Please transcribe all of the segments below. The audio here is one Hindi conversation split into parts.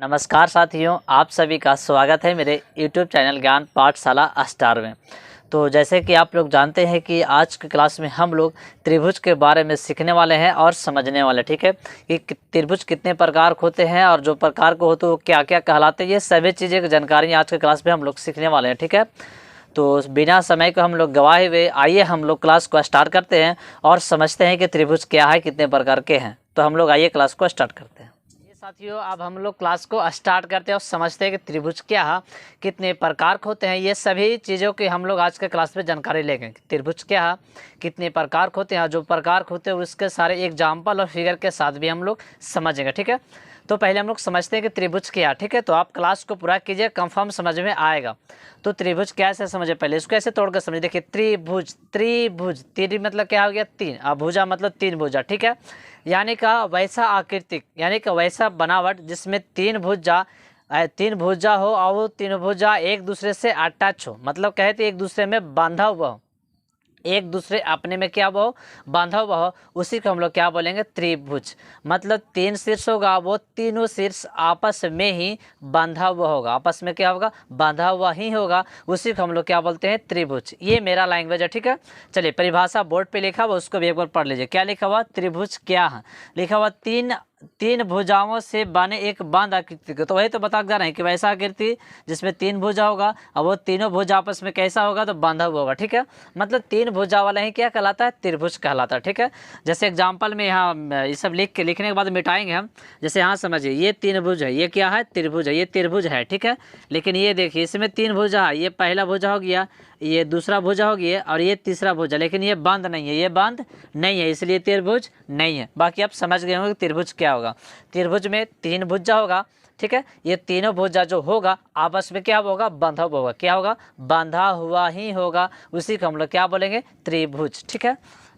नमस्कार साथियों, आप सभी का स्वागत है मेरे YouTube चैनल ज्ञान पाठशाला स्टार में। तो जैसे कि आप लोग जानते हैं कि आज की क्लास में हम लोग त्रिभुज के बारे में सीखने वाले हैं और समझने वाले, ठीक है, कि त्रिभुज कितने प्रकार के होते हैं और जो प्रकार को होते हैं वो क्या क्या कहलाते हैं, ये सभी चीज़ें की जानकारी आज की क्लास में हम लोग सीखने वाले हैं, ठीक है। तो बिना समय को हम लोग गवाए हुए आइए हम लोग क्लास को स्टार्ट करते हैं और समझते हैं कि त्रिभुज क्या है, कितने प्रकार के हैं। तो हम लोग आइए क्लास को स्टार्ट करते हैं। साथियों, अब हम लोग क्लास को स्टार्ट करते हैं और समझते हैं कि त्रिभुज क्या है, कितने प्रकार के होते हैं। ये सभी चीज़ों की हम लोग आज के क्लास में जानकारी लेंगे। त्रिभुज क्या है, कितने प्रकार के होते हैं, जो प्रकार के होते हैं उसके सारे एग्जाम्पल और फिगर के साथ भी हम लोग समझेंगे, ठीक है। तो पहले हम लोग समझते हैं कि त्रिभुज क्या है, ठीक है। तो आप क्लास को पूरा कीजिए, कंफर्म समझ में आएगा। तो त्रिभुज कैसे समझे, पहले इसको ऐसे तोड़ कर समझिए। देखिए, त्रिभुज, त्रिभुज, त्रि मतलब क्या हो गया, तीन, और भुजा मतलब तीन भुजा, ठीक है। यानी का वैसा आकृतिक, यानी कि वैसा बनावट जिसमें तीन भुजा हो और वो तीन भुजा एक दूसरे से अटैच हो, मतलब कहते एक दूसरे में बांधा हुआ हो, एक दूसरे अपने में क्या वो बांधा हुआ हो, उसी को हम लोग क्या बोलेंगे, त्रिभुज। मतलब तीन शीर्ष होगा, वो तीनों शीर्ष आपस में ही बांधा हुआ होगा, आपस में क्या होगा, बांधा हुआ ही होगा, उसी को हम लोग क्या बोलते हैं, त्रिभुज। ये मेरा लैंग्वेज है, ठीक है। चलिए, परिभाषा बोर्ड पे लिखा हुआ उसको भी एक बार पढ़ लीजिए। क्या लिखा हुआ, त्रिभुज क्या है, लिखा हुआ तीन भुजाओं से बने एक बांध आकृति को। तो वही तो बता जा रहे हैं कि वैसा आकृति जिसमें तीन भुजा होगा और वो तीनों भुजा आपस में कैसा होगा, तो बांधा हुआ होगा, ठीक है। मतलब तीन भुजा वाला ही क्या कहलाता है, त्रिभुज कहलाता है, ठीक है। जैसे एग्जाम्पल में यहाँ ये सब लिखने के बाद मिटाएंगे हम। जैसे यहाँ समझिए, ये तीन भुज है, ये क्या है, त्रिभुज है, ये त्रिभुज है, ठीक है। लेकिन ये देखिए, इसमें तीन भुजा है, ये पहला भुजा हो गया, ये दूसरा भुजा हो गया और ये तीसरा भुजा, लेकिन ये बंद नहीं है, ये बंद नहीं है, इसलिए त्रिभुज नहीं है। बाकी आप समझ गए होंगे कि त्रिभुज क्या होगा। त्रिभुज में तीन भुजा होगा, ठीक है। ये तीनों भुजा जो होगा आपस में क्या होगा, बंधा हुआ होगा, क्या होगा, बंधा हुआ ही होगा, उसी को हम लोग क्या बोलेंगे, त्रिभुज, ठीक है।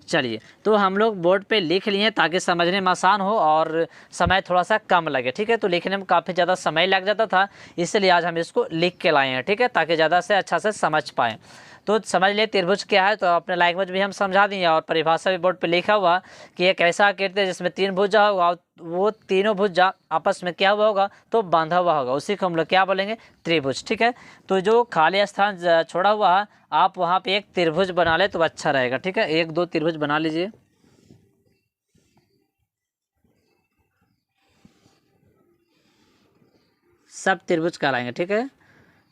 चलिए, तो हम लोग बोर्ड पे लिख लिए ताकि समझने में आसान हो और समय थोड़ा सा कम लगे, ठीक है। तो लिखने में काफ़ी ज़्यादा समय लग जाता था, इसलिए आज हम इसको लिख के लाए हैं, ठीक है, ताकि ज़्यादा से अच्छा से समझ पाएँ। तो समझ लिए त्रिभुज क्या है, तो अपने लैंग्वेज भी हम समझा दिए और परिभाषा भी बोर्ड पे लिखा हुआ कि एक ऐसा आकृति है जिसमें तीन भुजा होगा, वो तीनों भुजा आपस में क्या हुआ होगा, तो बांधा हुआ होगा, उसी को हम लोग क्या बोलेंगे, त्रिभुज, ठीक है। तो जो खाली स्थान छोड़ा हुआ है, आप वहाँ पे एक त्रिभुज बना ले तो अच्छा रहेगा, ठीक है। एक दो त्रिभुज बना लीजिए। सब त्रिभुज कहलाएंगे, ठीक है।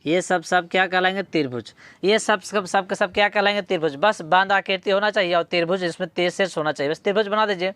ये सब क्या कहलाएंगे, त्रिभुज। ये सब के सब क्या कहलाएंगे, त्रिभुज। बस बांध आकृति होना चाहिए और त्रिभुज इसमें तेज शीर्ष होना चाहिए, बस त्रिभुज बना दीजिए।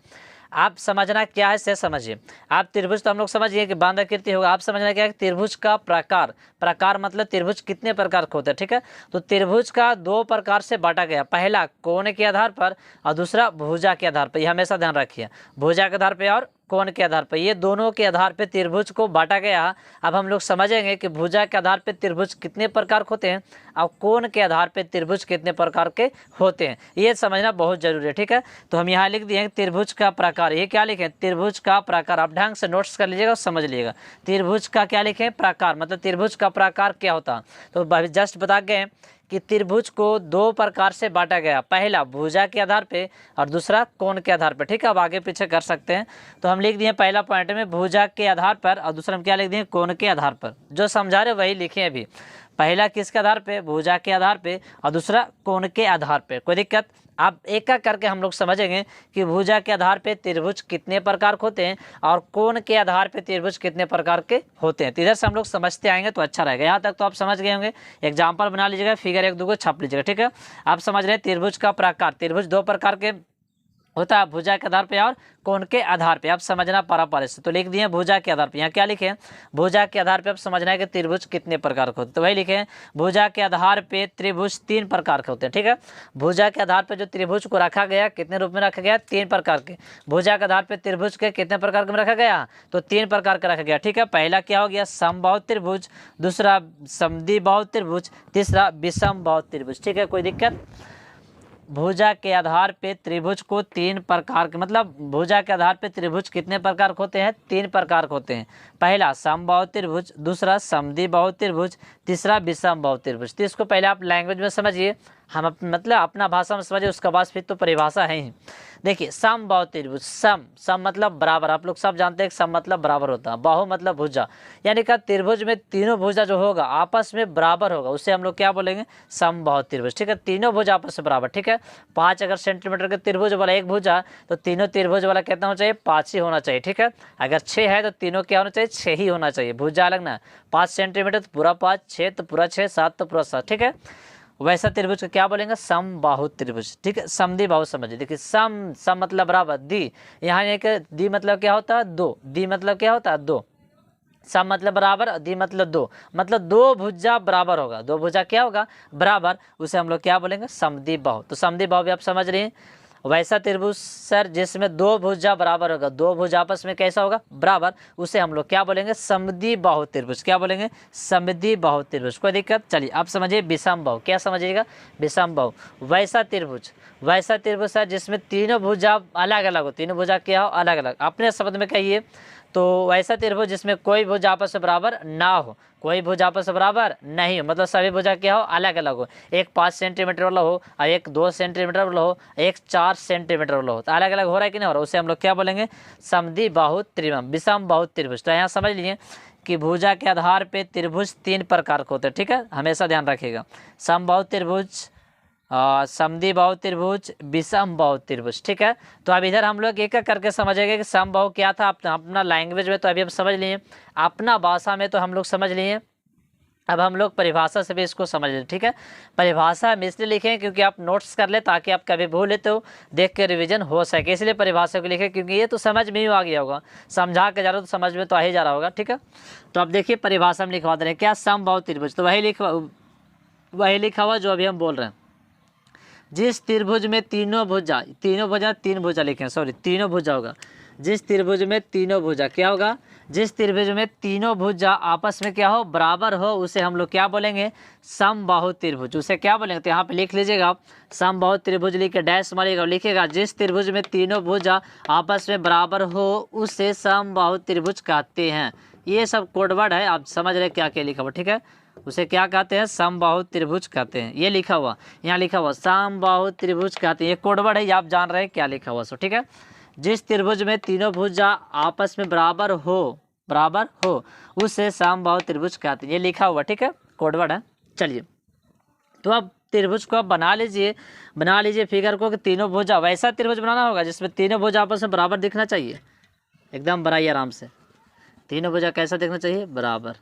आप समझना क्या है से समझिए। आप त्रिभुज तो हम लोग समझिए कि बांध आकृति होगा, आप समझना क्या है, त्रिभुज का प्रकार। प्रकार मतलब त्रिभुज कितने प्रकार के होते हैं, ठीक है। तो त्रिभुज का दो प्रकार से बांटा गया, पहला कोण के आधार पर और दूसरा भुजा के आधार पर। ये हमेशा ध्यान रखिए, भुजा के आधार पर और कोण के आधार पर, ये दोनों के आधार पर त्रिभुज को बांटा गया। अब हम लोग समझेंगे कि भुजा के आधार पर त्रिभुज कितने प्रकार के होते हैं और कोण के आधार पर त्रिभुज कितने प्रकार के होते हैं, ये समझना बहुत जरूरी है, ठीक है। तो हम यहाँ लिख दिए त्रिभुज का प्रकार। ये क्या लिखे, त्रिभुज का प्रकार। आप ढंग से नोट्स कर लीजिएगा और समझ लीजिएगा। त्रिभुज का क्या लिखे, प्रकार, मतलब त्रिभुज का प्रकार क्या होता है। तो जस्ट बता गए कि त्रिभुज को दो प्रकार से बांटा गया, पहला भुजा के आधार पे और दूसरा कोण के आधार पर, ठीक है। अब आगे पीछे कर सकते हैं। तो हम लिख दिए पहला पॉइंट में भुजा के आधार पर और दूसरा हम क्या लिख दिए, कोण के आधार पर। जो समझा रहे वही लिखे अभी। पहला किसके आधार पे, भुजा के आधार पे, और दूसरा कोण के आधार पे। कोई दिक्कत, आप एक एक करके हम लोग समझेंगे कि भुजा के आधार पे त्रिभुज कितने प्रकार के होते हैं और कोण के आधार पे त्रिभुज कितने प्रकार के होते हैं। तो इधर से हम लोग समझते आएंगे तो अच्छा रहेगा। यहाँ तक तो आप समझ गए होंगे। एग्जाम्पल बना लीजिएगा, फिगर एक दो को छाप लीजिएगा, ठीक है। आप समझ रहे हैं त्रिभुज का प्रकार। त्रिभुज दो प्रकार के होता है, भुजा के आधार पे और कोण के आधार पे। आप समझना पारा से। तो लिख दिए भुजा के आधार पे। यहाँ क्या लिखे, भुजा के आधार पे आप समझना है कि त्रिभुज कितने प्रकार के होते हैं। तो वही लिखे, भुजा के आधार पे त्रिभुज तीन प्रकार के होते हैं, ठीक है। भुजा के आधार पे जो त्रिभुज को रखा गया, कितने रूप में रखा गया, तीन प्रकार के। भुजा के आधार पे त्रिभुज के कितने प्रकार के में रखा गया, तो तीन प्रकार का रखा गया, ठीक है। पहला क्या हो गया, समबाहु त्रिभुज, दूसरा समद्विबाहु त्रिभुज, तीसरा विषमबाहु त्रिभुज, ठीक है। कोई दिक्कत, भुजा के आधार पे त्रिभुज को तीन प्रकार के, मतलब भुजा के आधार पे त्रिभुज कितने प्रकार के होते हैं, तीन प्रकार के होते हैं। पहला समबाहु त्रिभुज, दूसरा समद्विबाहु त्रिभुज, तीसरा विषमबाहु त्रिभुज। तो इसको पहले आप लैंग्वेज में समझिए, हम मतलब अपना भाषा में समझे, उसका बाद फिर तो परिभाषा है ही। देखिए समबाहु त्रिभुज, सम मतलब बराबर, आप लोग सब जानते हैं कि सम मतलब बराबर होता है, बाहु मतलब भुजा, यानी कि त्रिभुज में तीनों भुजा जो होगा आपस में बराबर होगा, उसे हम लोग क्या बोलेंगे, समबाहु त्रिभुज। ठीक है, तीनों भुजा आपस में बराबर। ठीक है, 5 अगर सेंटीमीटर के त्रिभुज वाला एक भुजा, तो तीनों त्रिभुज वाला कितना होना चाहिए, 5 ही होना चाहिए। ठीक है, अगर 6 है तो तीनों क्या होना चाहिए, 6 ही होना चाहिए। भुजा अलग ना, 5 सेंटीमीटर तो पूरा 5, 6 तो पूरा 6, 7 तो पूरा 7। ठीक है, वैसा त्रिभुज को क्या बोलेंगे, समबाहु त्रिभुज। ठीक है, समद्विबाहु समझिए। देखिए सम मतलब बराबर, दी, यहाँ एक दी मतलब क्या होता है, दो, दी मतलब क्या होता है, दो। सम मतलब बराबर, दी मतलब दो, मतलब दो भुजा बराबर होगा, दो भुजा क्या होगा, बराबर, उसे हम लोग क्या बोलेंगे, समद्विबाहु। तो समद्विबाहु भी आप समझ रहे हैं। वैसा त्रिभुज सर जिसमें दो भुजा बराबर होगा, दो भुजा आपस में कैसा होगा, बराबर, उसे हम लोग क्या बोलेंगे, समद्विबाहु त्रिभुज। क्या बोलेंगे, समद्विबाहु त्रिभुज। कोई दिक्कत, चलिए आप समझिए विषमबाहु। क्या समझिएगा, विषमबाहु। वैसा त्रिभुज सर जिसमें तीनों भुजा अलग अलग हो, तीनों भुजा क्या हो, अलग अलग। अपने शब्द में कहिए तो वैसा त्रिभुज जिसमें कोई भुजा आपस में बराबर ना हो, कोई भुजा आपस में बराबर नहीं हो, मतलब सभी भुजा क्या हो, अलग अलग हो। एक 5 सेंटीमीटर वाला हो और एक 2 सेंटीमीटर वाला हो, एक 4 सेंटीमीटर वाला हो, तो अलग अलग हो रहा है कि नहीं हो रहा, उसे हम लोग क्या बोलेंगे, समद्विबाहु त्रिभुज, विषमबाहु त्रिभुज। तो यहाँ समझ लीजिए कि भुजा के आधार पे त्रिभुज 3 प्रकार के होते हैं। ठीक है, हमेशा ध्यान रखिएगा, समबाहु त्रिभुज, समद्विबाहु त्रिभुज, विषमबाहु त्रिभुज। ठीक है, तो अब इधर हम लोग एक एक करके समझेंगे कि समबाहु क्या था। अपना लैंग्वेज में तो अभी हम समझ लिए, अपना भाषा में तो हम लोग समझ लिए, अब हम लोग परिभाषा से भी इसको समझ लें। ठीक है, परिभाषा हम इसलिए लिखें क्योंकि आप नोट्स कर ले, ताकि आप कभी भूले तो देख के रिवीजन हो सके, इसलिए परिभाषा को लिखें, क्योंकि ये तो समझ में ही आ गया होगा, समझा के जा रहा हो तो समझ में तो आ ही जा रहा होगा। ठीक है, तो अब देखिए परिभाषा में लिखवा दे रहे हैं क्या, समबाहु त्रिभुज, तो वही लिखा हुआ जो अभी हम बोल रहे हैं। जिस त्रिभुज में तीन भुजा लिखे हैं, सॉरी तीनों भुजा होगा, जिस त्रिभुज में तीनों भुजा क्या होगा, जिस त्रिभुज में तीनों भुजा आपस में क्या हो, बराबर हो, उसे हम लोग क्या बोलेंगे, समबाहु त्रिभुज। उसे क्या बोलेंगे, तो यहाँ पे लिख लीजिएगा आप, समबाहु त्रिभुज लिख के डैश मारिएगा, लिखिएगा जिस त्रिभुज में तीनों भुजा आपस में बराबर हो उसे समबाहु त्रिभुज कहते हैं। ये सब कोडवर्ड है, आप समझ रहे क्या क्या लिखा हुआ। ठीक है, उसे क्या कहते हैं, समबाहु त्रिभुज कहते हैं। ये लिखा हुआ, यहाँ लिखा हुआ समबाहु त्रिभुज कहते हैं, ये कोडवर्ड है, आप जान रहे हैं क्या लिखा हुआ। सो ठीक है, जिस त्रिभुज में तीनों भुजा आपस में बराबर हो उसे समबाहु त्रिभुज कहते हैं, ये लिखा हुआ। ठीक है, कोडवर्ड है। चलिए, तो अब त्रिभुज को आप बना लीजिए फिगर को, कि तीनों भुजा, वैसा त्रिभुज बनाना होगा जिसमें तीनों भुजा आपस में बराबर दिखना चाहिए। एकदम बनाइए आराम से, तीनों भुजा कैसा दिखना चाहिए, बराबर।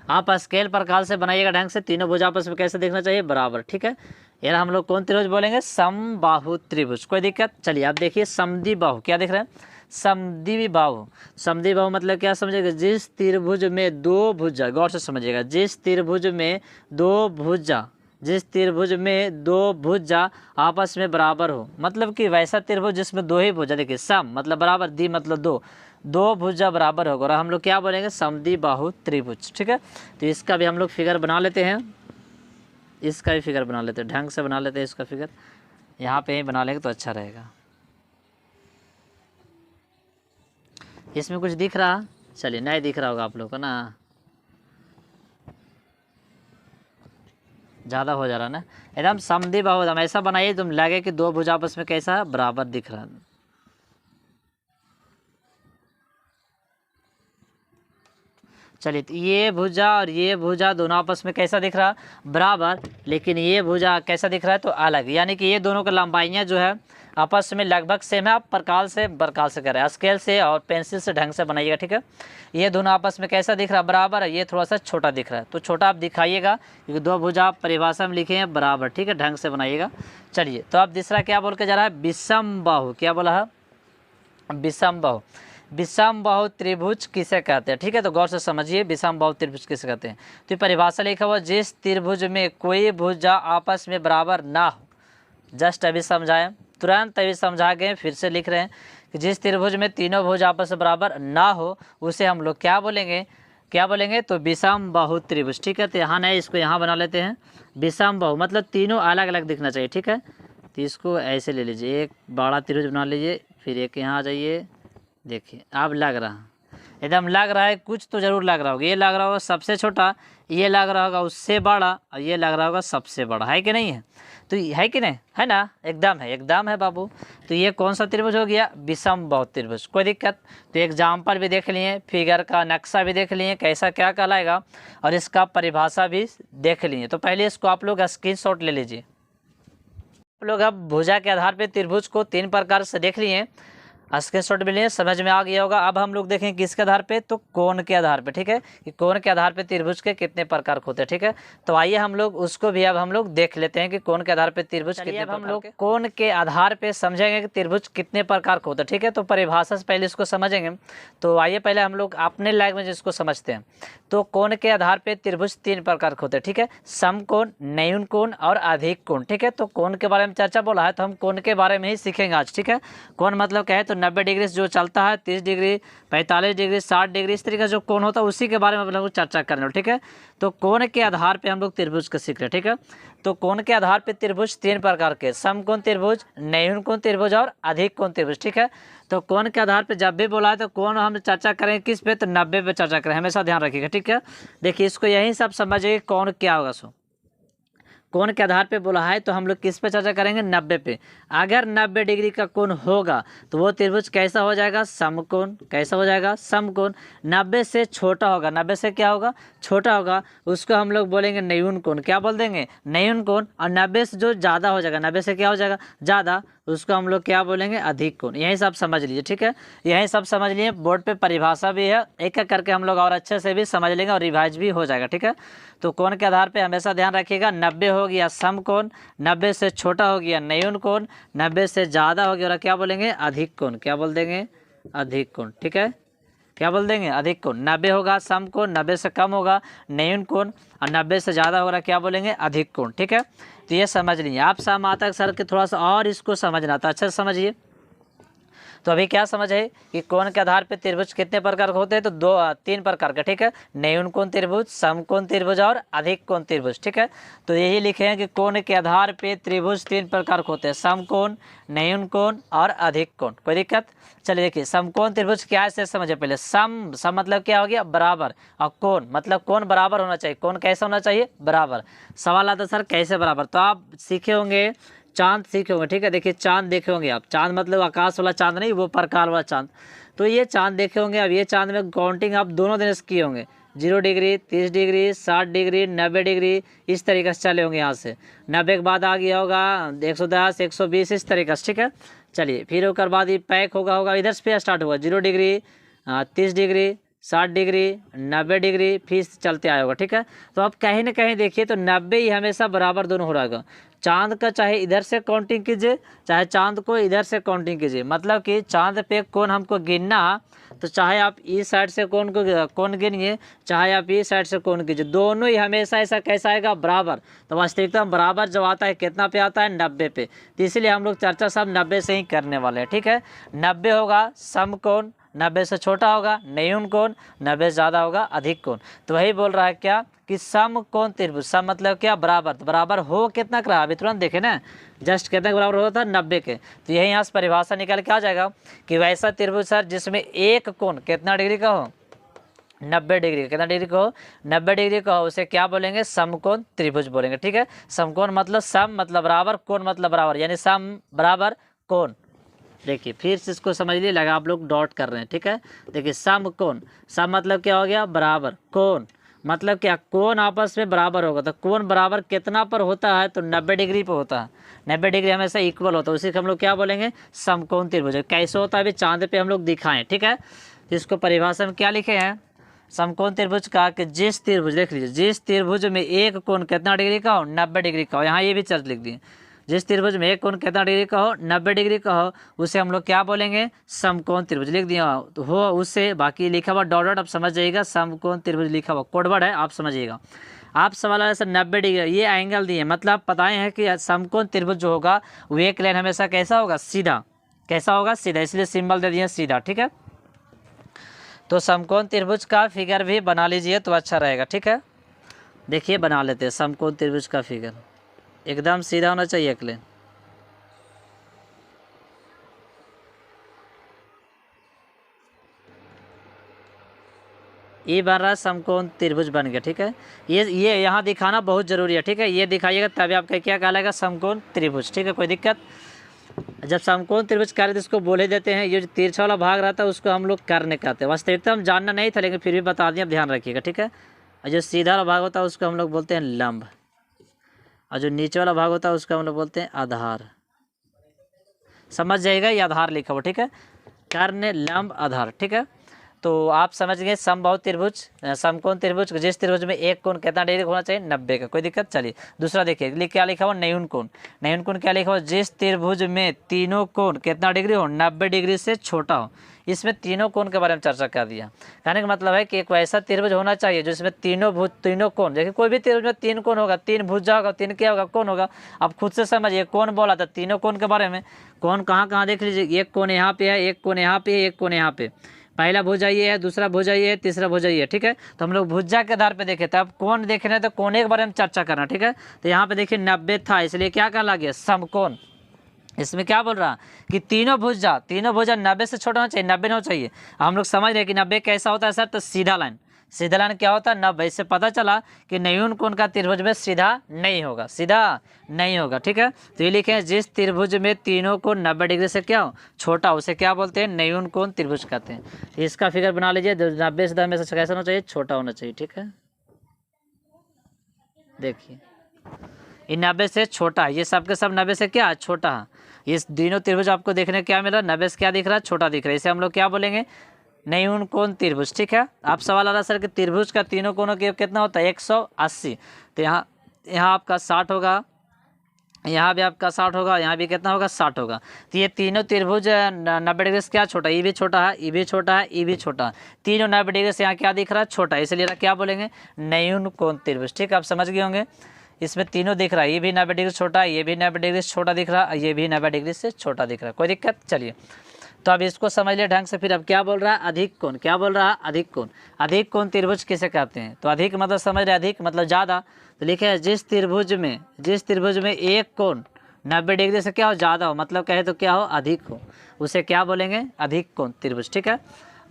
आप स्केल प्रकार से बनाइएगा ढंग से, तीनों भुजा आपस में कैसे देखना चाहिए, बराबर। ठीक है, यार हम लोग कौन त्रिभुज बोलेंगे, समबाहु त्रिभुज। कोई दिक्कत, चलिए आप देखिए समद्विबाहु, क्या देख रहे हैं, समद्विबाहु मतलब क्या समझिएगा, जिस त्रिभुज में दो भुजा, गौर से समझिएगा, जिस त्रिभुज में दो भुजा आपस में बराबर हो, मतलब कि वैसा त्रिभुज जिसमें दो ही भुजा, देखिए सम मतलब बराबर, दी मतलब दो भुजा बराबर होगा, और हम लोग क्या बोलेंगे, समद्विबाहु त्रिभुज। ठीक है, तो इसका भी हम लोग फिगर बना लेते हैं, इसका भी फिगर बना लेते हैं, ढंग से बना लेते हैं इसका फिगर, यहाँ पे ही बना लेंगे तो अच्छा रहेगा। इसमें कुछ दिख रहा, चलिए नहीं दिख रहा होगा आप लोग को ना, ज़्यादा हो जा रहा ना, एकदम समद्विबाहु एकदम ऐसा बनाइए तुम लगे कि दो भुजा आपस में कैसा बराबर दिख रहा है। चलिए, तो ये भुजा और ये भुजा दोनों आपस में कैसा दिख रहा, बराबर, लेकिन ये भुजा कैसा दिख रहा है, तो अलग, यानी कि ये दोनों की लंबाइयाँ जो है आपस में लगभग सेम है। आप प्रकार से कर रहे हैं, स्केल से और पेंसिल से ढंग से बनाइएगा। ठीक है, ये दोनों आपस में कैसा दिख रहा है, बराबर है, ये थोड़ा सा छोटा दिख रहा है, तो छोटा आप दिखाइएगा, क्योंकि दो भुजा आप परिभाषा में लिखे हैं बराबर। ठीक है, ढंग से बनाइएगा। चलिए, तो अब दूसरा क्या बोल के जा रहा है, विषमबाहु। क्या बोला है, विषमबाहु त्रिभुज किसे कहते हैं। ठीक है, तो गौर से समझिए विषमबाहु त्रिभुज किसे कहते हैं। तो परिभाषा लिखा हुआ, जिस त्रिभुज में कोई भुजा आपस में बराबर ना हो, जस्ट अभी समझाएं, तुरंत अभी समझा गए, फिर से लिख रहे हैं कि जिस त्रिभुज में तीनों भुजा आपस में बराबर ना हो उसे हम लोग क्या बोलेंगे, तो विषमबाहु त्रिभुज। ठीक है, तो यहाँ नहीं, इसको यहाँ बना लेते हैं, विषमबाहु मतलब तीनों अलग अलग दिखना चाहिए। ठीक है, तो इसको ऐसे ले लीजिए, एक बड़ा त्रिभुज बना लीजिए, फिर एक यहाँ आ जाइए, देखिए अब लग रहा एकदम लग रहा है कुछ तो जरूर लग रहा होगा, ये लग रहा होगा सबसे छोटा, ये लग रहा होगा उससे बड़ा, और ये लग रहा होगा सबसे बड़ा, है कि नहीं है? तो है कि नहीं, है ना? एकदम है बाबू। तो ये कौन सा त्रिभुज हो गया? विषमबाहु त्रिभुज। कोई दिक्कत? तो एग्जाम्पल भी देख लिए, फिगर का नक्शा भी देख लिए कैसा क्या कहलाएगा, और इसका परिभाषा भी देख लिए। तो पहले इसको आप लोग स्क्रीनशॉट ले लीजिए। आप लोग अब भुजा के आधार पे त्रिभुज को 3 प्रकार से देख लिए, स्क्रीनशॉट भी लिए, समझ में आ गया होगा। अब हम लोग देखें किसके आधार पे? तो कोण के आधार पे, ठीक है, कि कोण के आधार पे त्रिभुज के कितने प्रकार होते हैं, ठीक है। तो आइए हम लोग उसको भी अब हम लोग देख लेते हैं कि कोण के आधार पे त्रिभुज कितने प्रकार। हम लोग कोण के आधार पे समझेंगे कि त्रिभुज कितने प्रकार के होते हैं, ठीक है। तो परिभाषा से पहले इसको समझेंगे। तो आइए पहले हम लोग अपने लैंग्वेज इसको समझते हैं। तो कोण के आधार पे त्रिभुज 3 प्रकार के होते हैं, ठीक है, समकोण, न्यून कोण और अधिक कोण, ठीक है। तो कोण के बारे में चर्चा बोला है तो हम कोण के बारे में ही सीखेंगे आज, ठीक है। कोण मतलब क्या है? तो 90 डिग्री जो चलता है, 30 डिग्री, 45 डिग्री, 60 डिग्री, इस तरीके का जो कोण होता है उसी के बारे में हम लोग चर्चा करने, ठीक है। तो कोण के आधार पे हम लोग त्रिभुज का सीख रहे हैं, ठीक है। तो कोण के आधार पे त्रिभुज 3 प्रकार के, समकोण त्रिभुज, न्यून कोण त्रिभुज और अधिक कोण त्रिभुज, ठीक है। तो कोण के आधार पे जब भी बोला है तो कोण हम चर्चा करें किस पे? तो 90 पे चर्चा करें, हमेशा ध्यान रखिएगा, ठीक है। देखिए इसको यही सब समझिए कोण क्या होगा। सो कोण के आधार पे बोला है तो हम लोग किस पे चर्चा करेंगे? 90 पे। अगर 90 डिग्री का कोण होगा तो वो त्रिभुज कैसा हो जाएगा? समकोण। कैसा हो जाएगा? समकोण। 90 से छोटा होगा, 90 से क्या होगा? छोटा होगा, उसको हम लोग बोलेंगे न्यून कोण। क्या बोल देंगे? न्यून कोण। और 90 से जो ज़्यादा हो जाएगा, 90 से क्या हो जाएगा? ज़्यादा, उसको हम लोग क्या बोलेंगे? अधिक कोण। यही सब समझ लीजिए, ठीक है। यही सब समझ लिए, बोर्ड पे परिभाषा भी है, एक एक करके हम लोग और अच्छे से भी समझ लेंगे और रिवाइज भी हो जाएगा, ठीक है। तो कोण के आधार पे हमेशा ध्यान रखिएगा, 90 हो गया समकोण, 90 से छोटा हो गया न्यून कोण, 90 से ज़्यादा हो गया और क्या बोलेंगे? अधिक कोण। क्या बोल देंगे? अधिक कोण, ठीक है। क्या बोल देंगे? अधिक कोण। 90 होगा समकोण, 90 से कम होगा न्यून कोण, और 90 से ज़्यादा होगा क्या बोलेंगे? अधिक कोण, ठीक है। तो ये समझ लीजिए। आप समातक सर के थोड़ा सा और इसको समझना था, अच्छा समझिए। तो अभी क्या समझ है कि कोण के आधार पे त्रिभुज कितने प्रकार के होते हैं? तो 3 प्रकार के, ठीक है, न्यून कोण त्रिभुज, समकोण त्रिभुज और अधिक कोण त्रिभुज, ठीक है। तो यही लिखे हैं कि कोण के आधार पे त्रिभुज 3 प्रकार के होते हैं, समकोण, न्यून कोण और अधिक कोण। कोई दिक्कत? चलिए देखिए, समकोण त्रिभुज क्या है समझे पहले। सम मतलब क्या हो गया? बराबर, और कोण मतलब कोण बराबर होना चाहिए। कोण कैसा होना चाहिए? बराबर। सवाल आता सर कैसे बराबर? तो आप सीखे होंगे, चांद सीखे होंगे, ठीक है। देखिए चांद देखे होंगे आप, चांद मतलब आकाश वाला चांद नहीं, वो प्रकार वाला चांद। तो ये चांद देखे होंगे। अब ये चांद में काउंटिंग आप दोनों दिन से किए होंगे, 0 डिग्री, 30 डिग्री, 60 डिग्री, 90 डिग्री, इस तरीके से चले होंगे। यहाँ से 90 के बाद आ गया होगा 110, 120, इस तरीके से, ठीक है। चलिए फिर उसके बाद ये पैक होगा इधर से स्टार्ट होगा 0 डिग्री, 30 डिग्री, 60 डिग्री, 90 डिग्री, फिर चलते आया होगा, ठीक है। तो अब कहीं ना कहीं देखिए तो 90 ही हमेशा बराबर दोनों हो रहेगा। चांद का चाहे इधर से काउंटिंग कीजिए, चाहे चांद को इधर से काउंटिंग कीजिए, मतलब कि चांद पे कोण हमको गिनना, तो चाहे आप इस साइड से कोण गिनिए, चाहे आप इस साइड से कोण कीजिए, दोनों ही हमेशा ऐसा कैसा आएगा? बराबर। तो वास्तविकता बराबर जब आता है कितना पे आता है? 90 पे। तो इसलिए हम लोग चर्चा सब 90 से ही करने वाले हैं, ठीक है। 90 होगा समकोण, 90 से छोटा होगा न्यून कोण, 90 से ज़्यादा होगा अधिक कोण। तो वही बोल रहा है क्या कि समकोण त्रिभुज, सम मतलब क्या? बराबर। तो बराबर हो कितना का रहा? अभी तुरंत देखे ना, जस्ट कितने के बराबर होता था? 90 के। तो यही यहाँ से परिभाषा निकाल के आ जाएगा कि वैसा त्रिभुज सर जिसमें एक कोण कितना डिग्री का हो? 90 डिग्री। कितना डिग्री का हो? 90 डिग्री का हो, उसे क्या बोलेंगे? समकोण त्रिभुज बोलेंगे, ठीक है। समकोण मतलब सम मतलब बराबर, कोण मतलब बराबर, यानी सम बराबर कोण। देखिए फिर से इसको समझ लिए, लगा आप लोग डॉट कर रहे हैं, ठीक है। देखिए समकोण, सम मतलब क्या हो गया? बराबर। कोण मतलब क्या? कोण आपस में बराबर होगा। तो कोण बराबर कितना पर होता है? तो 90 डिग्री पर होता है। 90 डिग्री हमेशा इक्वल होता है, उसी को हम लोग क्या बोलेंगे? समकोण त्रिभुज। कैसे होता है अभी चांद पे हम लोग दिखाएं, ठीक है। इसको परिभाषा में क्या लिखे हैं समकोण त्रिभुज का? कि जिस त्रिभुज, देख लीजिए, जिस त्रिभुज में एक कोण कितना डिग्री का हो? 90 डिग्री का हो। यहाँ ये भी चर्च लिख दिए, जिस त्रिभुज में एक कोण कितना डिग्री का हो? 90 डिग्री का हो, उसे हम लोग क्या बोलेंगे? समकोण त्रिभुज। लिख दिया तो हो उससे, बाकी लिखा हुआ डॉट डॉट आप समझ जाइएगा, समकोण त्रिभुज लिखा हुआ कोडवर्ड है, आप समझिएगा। आप सवाल है सर 90 डिग्री ये एंगल दिए, मतलब बताए हैं कि समकोण त्रिभुज जो होगा वो एक लाइन हमेशा कैसा होगा? सीधा। कैसा होगा? सीधा, इसलिए सिंबल दे दिया सीधा, ठीक है। तो समकोण त्रिभुज का फिगर भी बना लीजिए तो अच्छा रहेगा, ठीक है। देखिए बना लेते हैं समकोण त्रिभुज का फिगर, एकदम सीधा होना चाहिए एक लाइन। ये बन रहा है समकोण त्रिभुज बन गया, ठीक है। ये यहाँ दिखाना बहुत ज़रूरी है, ठीक है। ये दिखाइएगा तभी आपका क्या कहलाएगा, समकोण त्रिभुज, ठीक है। कोई दिक्कत? जब समकोण त्रिभुज कार्य तो इसको बोले देते हैं, ये जो तिरछा वाला भाग रहता है उसको हम लोग कर्ण कहते हैं। वास्तविकता हम जानना नहीं था लेकिन फिर भी बता दिए, अब ध्यान रखिएगा, ठीक है। और जो सीधा वाला भाग होता है उसको हम लोग बोलते हैं लंब, और जो नीचे वाला भाग होता है उसको हम लोग बोलते हैं आधार। समझ जाइएगा, ये आधार लिखा हुआ, ठीक है। कर्ण, लंब, आधार, ठीक है। तो आप समझ गए समबाहु त्रिभुज, समकोण त्रिभुज, जिस त्रिभुज में एक कोण कितना डिग्री होना चाहिए, 90 का। कोई दिक्कत? चलिए दूसरा देखिए, क्या लिखा हुआ, न्यून कोण। न्यून कोण क्या लिखा हुआ, जिस त्रिभुज में तीनों कोण कितना डिग्री हो, 90 डिग्री से छोटा हो। इसमें तीनों कोण के बारे में चर्चा कर दिया। कहने का मतलब है कि एक ऐसा त्रिभुज होना चाहिए जिसमें तीनों कोण, देखिए कोई भी त्रिभुज में 3 कोण होगा, 3 भुजा होगा, 3 क्या होगा, कोण होगा। अब खुद से समझिए, कोण बोला था, तीनों कोण के बारे में। कोण कहाँ कहाँ देख लीजिए, एक कोण यहाँ पे है, एक कोण यहाँ पे है, एक कोण यहाँ पे। पहला भुजा ये है, दूसरा भुजा ये है, तीसरा भुजा ये है, ठीक है। तो हम लोग भुजा के आधार पे देखे थे, अब कोण देख रहे हैं तो कोने के बारे में चर्चा करना, ठीक है। तो यहाँ पे देखिए 90 था, इसलिए क्या कहला गया, समकोण। इसमें क्या बोल रहा कि तीनों भुजा 90 से छोटा होना चाहिए, 90 नहीं होना चाहिए। हम लोग समझ रहे हैं कि 90 कैसा होता है सर, तो सीधा लाइन। सीधा लाइन क्या होता है, 90। इससे पता चला कि न्यून कोण का त्रिभुज में सीधा नहीं होगा, सीधा नहीं होगा, ठीक है। तो ये लिखे हैं, जिस त्रिभुज में तीनों कोण 90 डिग्री से क्या हो, छोटा, उसे क्या बोलते हैं, न्यून कोण त्रिभुज कहते हैं। इसका फिगर बना लीजिए, 90 से 10 में से कैसा होना चाहिए, छोटा होना चाहिए, ठीक है। देखिए ये 90 से छोटा है, ये सब के सब 90 से क्या है, छोटा है। ये तीनों त्रिभुज आपको देखने क्या मिला, 90 से क्या दिख रहा है, छोटा दिख रहा है। इसे हम लोग क्या बोलेंगे, न्यून कोण त्रिभुज, ठीक है। आप सवाल आ रहा सर कि त्रिभुज का तीनों कोणों के कितना होता है, 180। तो यहाँ आपका 60 होगा, यहाँ भी आपका 60 होगा, यहाँ भी कितना होगा, 60 होगा। तो ये तीनों त्रिभुज 90 डिग्री से क्या छोटा, ये भी छोटा है, ये भी छोटा है, ये भी छोटा है। तीनों 90 डिग्री से यहाँ क्या दिख रहा है, छोटा, इसलिए क्या बोलेंगे, न्यून कोण त्रिभुज, ठीक है। आप समझ गए होंगे, इसमें तीनों दिख रहा है, ये भी 90 डिग्री से छोटा है, ये भी 90 डिग्री से छोटा दिख रहा है, ये भी 90 डिग्री से छोटा दिख रहा है। कोई दिक्कत? चलिए तो अब इसको समझ लिया ढंग से। फिर अब क्या बोल रहा है, अधिक कोण। क्या बोल रहा है, अधिक कोण। अधिक कोण त्रिभुज किसे कहते हैं, तो अधिक मतलब समझ रहे, अधिक मतलब ज़्यादा। तो लिखे है, जिस त्रिभुज में एक कोण 90 डिग्री से क्या हो, ज़्यादा हो, मतलब कहे तो क्या हो, अधिक हो, उसे क्या बोलेंगे, अधिक कोण त्रिभुज, ठीक है।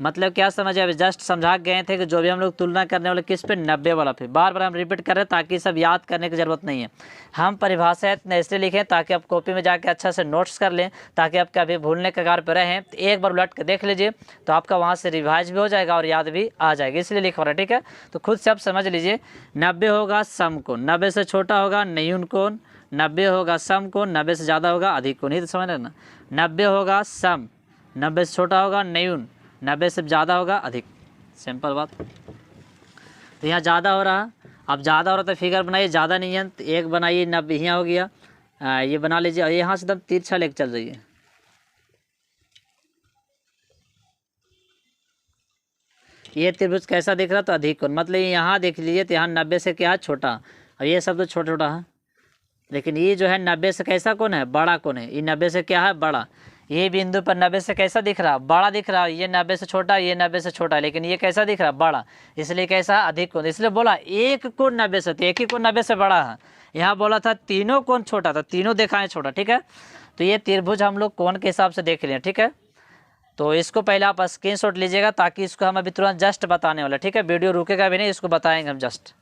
मतलब क्या समझे, अभी जस्ट समझा गए थे कि जो भी हम लोग तुलना करने वाले किस पे, 90 वाला पे। बार बार हम रिपीट कर रहे हैं ताकि सब याद करने की ज़रूरत नहीं है। हम परिभाषा इसलिए लिखें ताकि आप कॉपी में जाके अच्छा से नोट्स कर लें, ताकि आप कभी भूलने के कगार पर रहें तो एक बार उलट के देख लीजिए, तो आपका वहाँ से रिवाइज भी हो जाएगा और याद भी आ जाएगा, इसलिए लिखा रहा है, ठीक है। तो खुद से आप समझ लीजिए, 90 होगा समकोण, 90 से छोटा होगा न्यून कोण, 90 होगा समकोण, 90 से ज़्यादा होगा अधिक कोण, ये तो समझ रहे ना। 90 होगा सम, 90 से छोटा होगा न्यून, 90 से ज़्यादा होगा अधिक, सिंपल बात। तो यहाँ ज़्यादा हो रहा, अब ज़्यादा हो रहा तो फिगर बनाइए, ज़्यादा नहीं है तो एक बनाइए, 90 यहाँ हो गया, ये बना लीजिए, और यहाँ से एकदम तिरछा लेके चल जाइए। ये त्रिभुज कैसा दिख रहा, तो अधिक कोण, मतलब यहाँ देख लीजिए, तो यहाँ 90 से क्या है, छोटा, और ये सब तो छोटा छोटा है, लेकिन ये जो है 90 से कैसा कोण है, बड़ा कोण है। ये 90 से क्या है, बड़ा। ये बिंदु पर 90 से कैसा दिख रहा, बड़ा दिख रहा है। ये 90 से छोटा, ये 90 से छोटा, लेकिन ये कैसा दिख रहा, बड़ा, इसलिए कैसा, अधिक कोण। इसलिए बोला एक कोण 90 से, तो एक ही कोण 90 से बड़ा है। यहाँ बोला था तीनों कोण छोटा था, तीनों दिखाएं छोटा, ठीक है। तो ये त्रिभुज हम लोग कोण के हिसाब से देख लें, ठीक है। तो इसको पहले आप स्क्रीनशॉट लीजिएगा, ताकि इसको हम अभी तुरंत जस्ट बताने वाला, ठीक है। वीडियो रुकेगा भी नहीं, इसको बताएंगे हम जस्ट।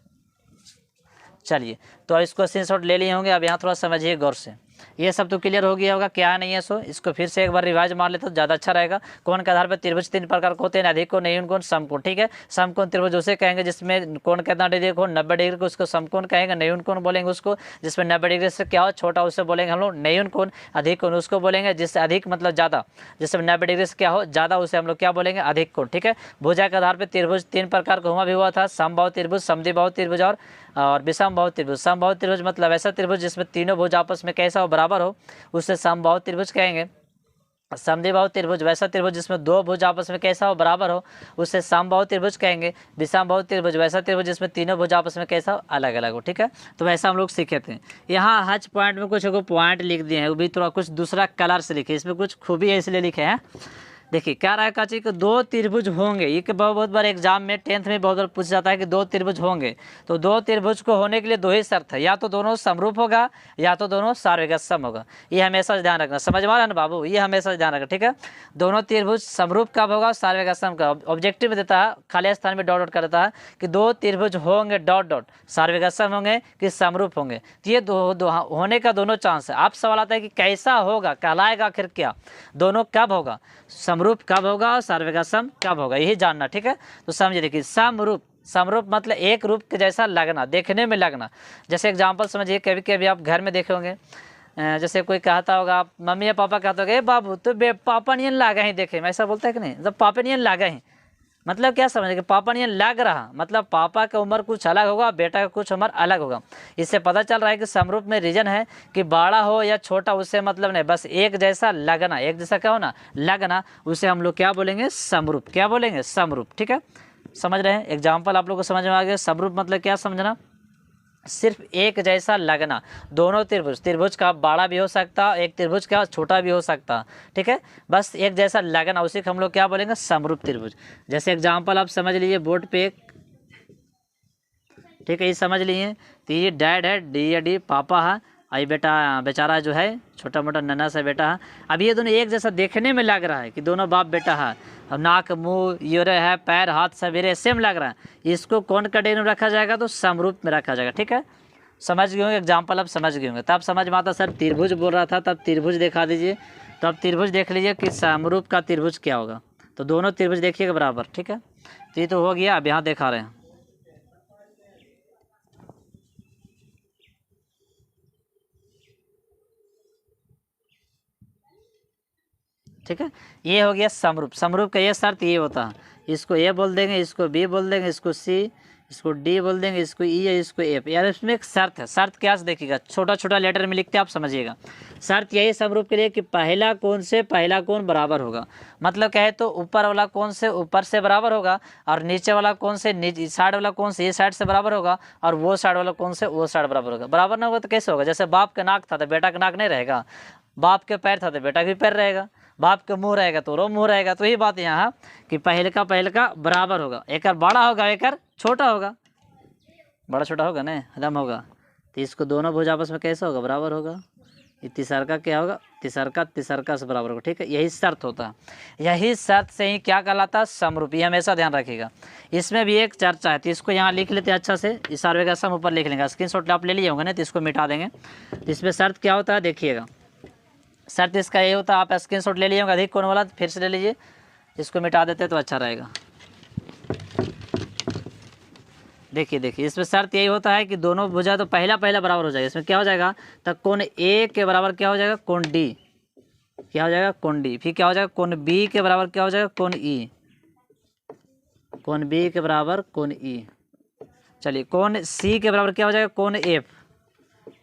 चलिए तो इसको स्क्रीनशॉट ले लिए होंगे, अब यहाँ थोड़ा समझिए गौर से। ये सब तो क्लियर हो गया होगा, क्या नहीं है, सो इसको फिर से एक बार रिवाइज मार लेते तो ज़्यादा अच्छा रहेगा। कोण के आधार पर त्रिभुज 3 प्रकार के होते हैं, अधिक कोण, न्यून कोण, समकोण, ठीक है। समकोण त्रिभुज उसे कहेंगे जिसमें कोण कितना डिग्री हो, 90 डिग्री को, उसको समकोण कहेंगे। न्यून कोण बोलेंगे उसको जिसमें 90 डिग्री से क्या हो, छोटा, उसे बोलेंगे हम लोग न्यून कोण। अधिक कोण उसको बोलेंगे जिससे अधिक मतलब ज़्यादा, जिसमें 90 डिग्री से क्या हो, ज़्यादा, उसे हम लोग क्या बोलेंगे, अधिक कोण, ठीक है। भुजा के आधार पर त्रिभुज 3 प्रकार का हुआ भी हुआ था, समबाहु त्रिभुज, समद्विबाहु त्रिभुज और विषमबाहु त्रिभुज। समबाहु त्रिभुज मतलब ऐसा त्रिभुज जिसमें तीनों भुज आपस में कैसा हो, बराबर हो, उसे समबाहु त्रिभुज कहेंगे। समद्विबाहु त्रिभुज वैसा त्रिभुज जिसमें दो भुज आपस में कैसा हो, बराबर हो, उसे समबाहु त्रिभुज कहेंगे। विषमबाहु त्रिभुज वैसा त्रिभुज जिसमें तीनों भुज आपस में कैसा हो, अलग अलग हो, ठीक है। तो वैसा हम लोग सीखे थे। यहाँ हज पॉइंट में कुछ पॉइंट लिख दिए हैं, वो भी थोड़ा कुछ दूसरा कलर से लिखे, इसमें कुछ खूबी है इसलिए लिखे हैं। देखिए क्या रहा है काची कि दो त्रिभुज होंगे, ये कि बहुत बार एग्जाम में 10th में बहुत बार पूछा जाता है कि दो त्रिभुज होंगे। तो दो त्रिभुज को होने के लिए दो ही शर्त है, या तो दोनों समरूप होगा या तो दोनों सार्वगसम होगा। ये हमेशा ध्यान रखना, समझ में आ रहा है ना बाबू, ये हमेशा ध्यान रखना, ठीक है। दोनों त्रिभुज समरूप कब होगा, सार्वगसम का। ऑब्जेक्टिव में देता है, खाली स्थान में डॉट डॉट कर देता है कि दो त्रिभुज होंगे डॉट डॉट, सार्वगसम होंगे कि समरूप होंगे। तो ये दो होने का दोनों चांस है। आप सवाल आता है कि कैसा होगा, कहलाएगा आखिर क्या, दोनों कब होगा, समरूप कब होगा और सार्वगसम कब होगा, यही जानना, ठीक है। तो समझिए, देखिए समरूप, समरूप मतलब एक रूप के जैसा लगना, देखने में लगना। जैसे एग्जांपल समझिए, कभी कभी आप घर में देखे होंगे, जैसे कोई कहता होगा, आप मम्मी या पापा कहते होगे, बाबू तो पापा नियन लागा ही, देखे, मैं ऐसा बोलता है कि नहीं, जब पापा नियन लागा ही, मतलब क्या समझे कि पापा नियन लग रहा, मतलब पापा का उम्र कुछ अलग होगा, बेटा का कुछ उम्र अलग होगा। इससे पता चल रहा है कि समरूप में रीजन है कि बड़ा हो या छोटा, उससे मतलब नहीं, बस एक जैसा लगना, एक जैसा क्या होना, लगना, उसे हम लोग क्या बोलेंगे, समरूप। क्या बोलेंगे, समरूप, ठीक है। समझ रहे हैं, एग्जाम्पल आप लोग को समझ में आ गया। समरूप मतलब क्या समझना, सिर्फ एक जैसा लगना। दोनों त्रिभुज, त्रिभुज का बड़ा भी हो सकता, एक त्रिभुज का छोटा भी हो सकता, ठीक है, बस एक जैसा लगना, उसी को हम लोग क्या बोलेंगे, समरूप त्रिभुज। जैसे एग्जांपल आप समझ लीजिए बोर्ड पे, ठीक है, ये समझ लिए, तो ये डैड है, डी या डी पापा है, आई बेटा बेचारा जो है छोटा मोटा नन्हा सा बेटा है। अब ये दोनों एक जैसा देखने में लग रहा है कि दोनों बाप बेटा है, अब नाक मुंह यूरे है, पैर हाथ सवेरे सेम लग रहा है, इसको कौन कैटेगरी में रखा जाएगा, तो समरूप में रखा जाएगा, ठीक है। समझ गए होंगे, एग्जाम्पल अब समझ गए होंगे। तब समझ में आता, सर त्रिभुज बोल रहा था, तब त्रिभुज दिखा दीजिए। तो अब त्रिभुज देख लीजिए कि समरूप का त्रिभुज क्या होगा, तो दोनों त्रिभुज देखिएगा बराबर, ठीक है। तो ये तो हो गया, अब यहाँ दिखा रहे हैं, ठीक है। ये हो गया समरूप। समरूप का ये शर्त ये होता है, इसको ए बोल देंगे, इसको बी बोल देंगे, इसको सी, इसको डी बोल देंगे, इसको ई या इसको एफ। यार इसमें एक शर्त है, शर्त क्या से देखिएगा, छोटा छोटा लेटर में लिखते हैं, आप समझिएगा। शर्त यही समरूप के लिए कि पहला कोण से पहला कोण बराबर होगा। मतलब क्या है, तो ऊपर वाला कोण से ऊपर से बराबर होगा, और नीचे वाला कोण से नीचे, साइड वाला कोण से ये साइड से बराबर होगा, और वो साइड वाला कोण से वो साइड बराबर होगा। बराबर ना होगा तो कैसे होगा, जैसे बाप का नाक था तो बेटा का नाक नहीं रहेगा, बाप के पैर था तो बेटा भी पैर रहेगा, बाप के मुंह रहेगा तो रो मुंह रहेगा। तो यही बात यहाँ कि पहले का बराबर होगा, एक बड़ा होगा एक छोटा होगा, बड़ा छोटा होगा ना, एकदम होगा। तो इसको दोनों भुज आपस में कैसे होगा, बराबर होगा। ये तीसरका क्या होगा, तीसरका से बराबर होगा, ठीक है। यही शर्त होता है, यही शर्त से ही क्या कहलाता है, समरूप। ये हमेशा ध्यान रखिएगा। इसमें भी एक चर्चा है, तो इसको यहाँ लिख लेते हैं अच्छा से, इस सार्वगसम ऊपर लिख लेंगे, स्क्रीनशॉट आप ले लिए होंगे ना, तो इसको मिटा देंगे। तो इसमें शर्त क्या होता है देखिएगा, शर्त इसका ये होता है, आप स्क्रीनशॉट ले लिए होंगे अधिक कोण वाला, फिर से ले लीजिए, इसको मिटा देते तो अच्छा रहेगा। देखिए इसमें शर्त यही होता है कि दोनों भुजा तो पहला बराबर हो जाएगा। इसमें क्या हो जाएगा, तो कोण ए के बराबर क्या हो जाएगा, कोण डी, क्या हो जाएगा, कोण डी। फिर क्या हो जाएगा, कोण बी के बराबर क्या हो जाएगा, कोण ई, कोण बी के बराबर कोण ई। चलिए कोण सी के बराबर क्या हो जाएगा, कोण एफ,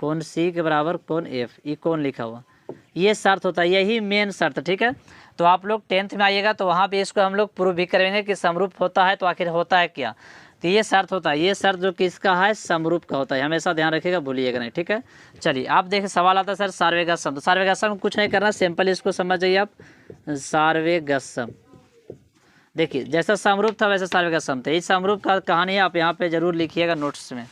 कोण सी के बराबर कोण एफ, ये कोण लिखा हुआ, ये शर्त होता है, यही मेन शर्त, ठीक है। तो आप लोग 10th में आइएगा तो वहाँ पे इसको हम लोग प्रूव भी करेंगे कि समरूप होता है तो आखिर होता है क्या। तो ये शर्त होता है, ये शर्त जो किसका है, समरूप का होता है, हमेशा ध्यान रखिएगा, भूलिएगा नहीं, ठीक है। चलिए आप देखिए सवाल आता है सर सार्वगसम। तो सार्वगसम कुछ नहीं करना, सिंपल इसको समझ जाइए आप, सार्वगसम। देखिए जैसा समरूप था वैसा सार्वगसम था, इस समरूप का कहानी आप यहाँ पे जरूर लिखिएगा नोट्स में।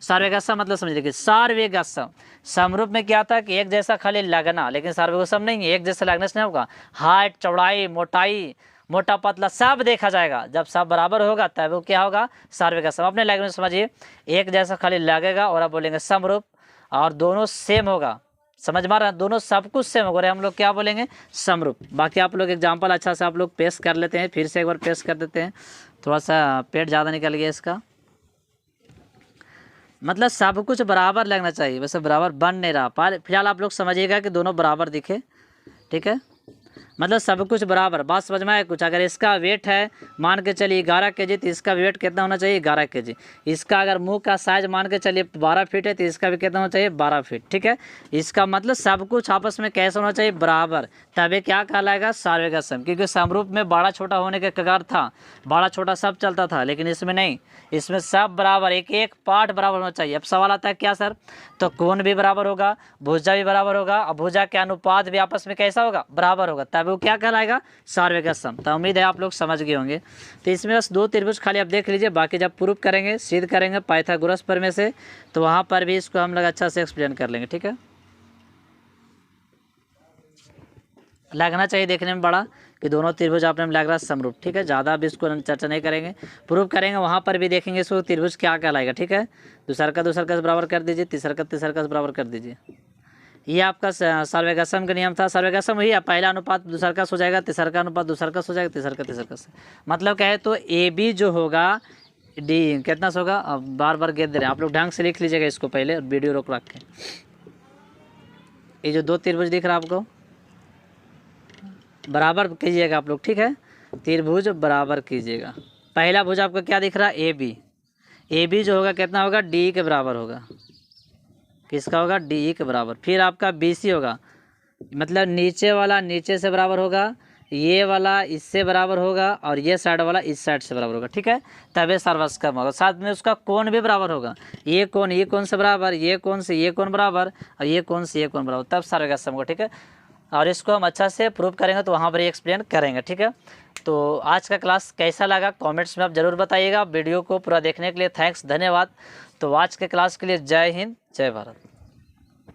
सार्वगसम मतलब समझ लीजिए, सार्वगसम समरूप में क्या था कि एक जैसा खाली लगना, लेकिन सार्वगसम नहीं है, एक जैसा लगने से नहीं होगा, हाइट चौड़ाई मोटाई मोटा पतला सब देखा जाएगा। जब सब बराबर होगा तब वो क्या होगा, सार्वगसम। अपने लैंग्वेज में समझिए, एक जैसा खाली लगेगा और आप बोलेंगे समरूप, और दोनों सेम होगा, समझ में आ रहा है, दोनों सब कुछ सेम होगा, हम लोग क्या बोलेंगे, समरूप। बाकी आप लोग एग्जाम्पल अच्छा से आप लोग पेश कर लेते हैं, फिर से एक बार पेश कर देते हैं, थोड़ा सा पेट ज़्यादा निकल गया इसका। मतलब सब कुछ बराबर लगना चाहिए, वैसे बराबर बन नहीं रहा। फिलहाल आप लोग समझिएगा कि दोनों बराबर दिखे, ठीक है। मतलब सब कुछ बराबर, बात समझ में आए कुछ। अगर इसका वेट है मान के चलिए 11 kg, तो इसका वेट कितना होना चाहिए, 11 kg। इसका अगर मुंह का साइज मान के चलिए 12 फीट है, तो इसका भी कितना होना चाहिए, 12 फीट, ठीक है। इसका मतलब सब कुछ आपस में कैसे होना चाहिए, बराबर, तभी क्या कहलाएगा, सार्वगसम। क्योंकि समरूप में बड़ा छोटा होने के कगार था, बड़ा छोटा सब चलता था, लेकिन इसमें नहीं, इसमें सब बराबर, एक एक पार्ट बराबर होना चाहिए। अब सवाल आता है क्या सर, तो कोण भी बराबर होगा, भुजा भी बराबर होगा, और भुजा के अनुपात भी आपस में कैसा होगा, बराबर होगा, तभी वो क्या कहलाएगा, सार्वैगिक सम। तो उम्मीद है आप लोग समझ गए होंगे। तो इसमें बस 2 त्रिभुज खाली आप देख लीजिए, बाकी जब प्रूफ करेंगे, सिद्ध करेंगे पाइथागोरस प्रमेय से, तो वहाँ पर भी इसको हम लोग अच्छा से एक्सप्लेन कर लेंगे। ठीक है, लगना चाहिए देखने में बड़ा कि दोनों त्रिभुज आपने में लग रहा है समरूप। ठीक है, ज़्यादा भी इसको चर्चा नहीं करेंगे, प्रूव करेंगे, वहाँ पर भी देखेंगे इसको त्रिभुज क्या कहलाएगा। ठीक है, दूसरा का से बराबर कर दीजिए, तीसरा का से बराबर कर दीजिए। ये आपका सार्वैगिक सम का नियम था। सार्वैगिक सम वही है, पहला अनुपात दूसरा का हो जाएगा, तीसरा का अनुपात दूसरा का हो जाएगा, तीसरा का से मतलब क्या है, तो ए बी जो होगा डी कितना से होगा, अब बार बार गेट दे रहे हैं आप लोग, ढंग से लिख लीजिएगा इसको पहले, वीडियो रोक रख के। ये जो 2 त्रिभुज दिख रहा है आपको, बराबर कीजिएगा आप लोग। ठीक है, त्रिभुज बराबर कीजिएगा। पहला भुज आपका क्या दिख रहा है, ए बी जो होगा कितना होगा, डी के बराबर होगा। किसका होगा, डी के बराबर। फिर आपका बी सी होगा, मतलब नीचे वाला नीचे से बराबर होगा, ये वाला इससे बराबर होगा, और ये साइड वाला इस साइड से बराबर होगा। ठीक है, तब ये सर्वसम होगा। साथ में उसका कोण भी बराबर होगा, ये कोण से बराबर, ये कोण से ये कोण बराबर, और ये कोण से ये कोण बराबर, तब सर्वसम होगा। ठीक है, और इसको हम अच्छा से प्रूव करेंगे तो वहाँ पर एक्सप्लेन करेंगे। ठीक है, तो आज का क्लास कैसा लगा कमेंट्स में आप ज़रूर बताइएगा। वीडियो को पूरा देखने के लिए थैंक्स, धन्यवाद। तो आज के क्लास के लिए जय हिंद, जय भारत।